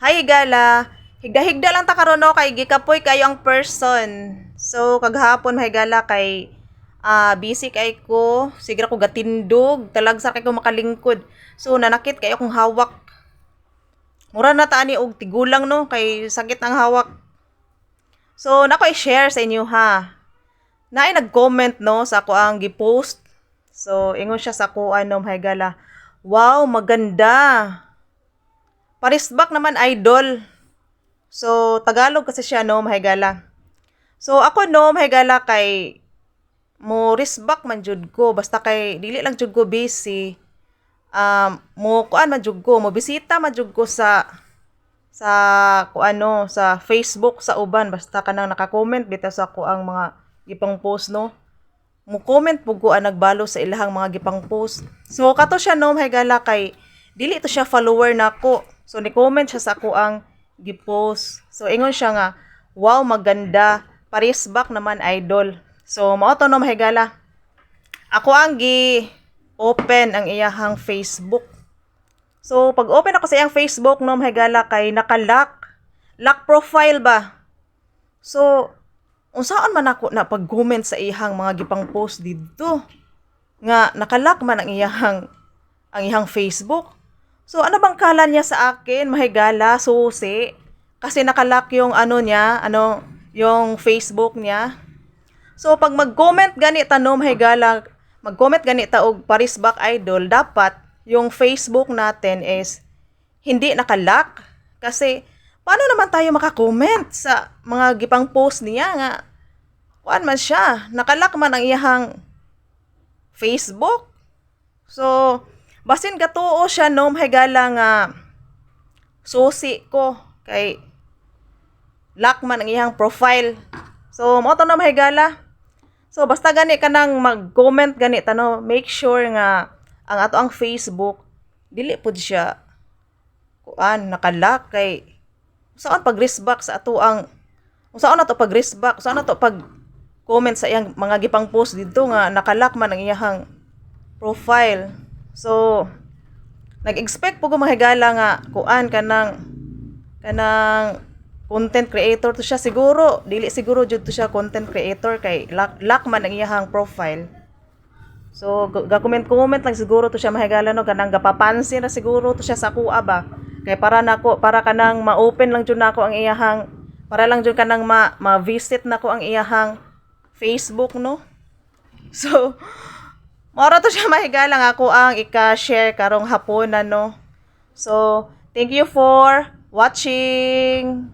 Hi gala, higda-higda lang ta karon no kay gikapoy kayo ang person. So kaghapon mahigala kay busy kay ko, sige ko gatindog, talagsa kay ko makalingkod. So nanakit kayo kong hawak. Mura na ta ani og tigulang no kay sakit ang hawak. So nako i-share sa inyo ha. Naay nag-comment no sa ako ang gi-post. So ingon siya sa ako ano mahigala. Wow, maganda. Parisbak naman idol. So, Tagalog kasi siya, no, mahigala. So, ako, no, mahigala kay mo risbak man jud ko. Basta kay, dili lang jud ko busy. Mo kuan man jud ko. Mo bisita man jud ko sa kuano, sa Facebook, sa uban. Basta kanang naka-comment bitaw sa ko ang mga gipang post, no. Mo comment po ko ang nagbalo sa ilahang mga gipang post. So, kato siya, no, mahigala kay, dili to siya follower nako. So, ni-comment siya sa ako ang gipost. So, ingon siya nga, wow, maganda. Parisbak naman, idol. So, mao to no, mahigala. Ako ang gi-open ang iyahang Facebook. So, pag open ako sa iyang Facebook, no, mahigala kay naka-lock. Lock profile ba? So, unsaan man ako na pag-comment sa iyang mga gipang post dito. Nga, naka-lock man ang iyang Facebook. So, ano bang kala niya sa akin? Mahigala, susi. Kasi nakalock yung ano niya, yung Facebook niya. So, pag mag-comment ganita no, mahigala, mag-comment ganita og Parisbak Idol, dapat yung Facebook natin is hindi nakalock. Kasi, paano naman tayo makakomment sa mga gipang post niya nga? Kuan man siya, nakalock man ang iyahang Facebook. So, basin gatuo siya no, mahigala nga susi ko kay lock man ang iyang profile. So, mo to na mahigala. So, basta gani ka nang mag-comment gani no, make sure nga ang ato ang Facebook dili pud siya kuan naka-lock kay saan pag-risback sa ato ang saan na to pag-risback, saan na to pag comment sa iyang mga gipang post dito nga naka-lock man ang iyang profile. So, nag-expect po ko mahigala nga kuan kanang content creator to siya siguro. Dili siguro jud to siya content creator kay lock man ang iyang profile. So, ga-comment lang siguro to siya mahigala no kanang gapapansin na siguro to siya sa kuha ba. Kay para kanang ma-open lang jud nako ang iyang para lang jud kanang ma-visit nako ang iyang Facebook no. So, mora to siya mahigala nga ako ang ika-share karong hapon no. So, thank you for watching.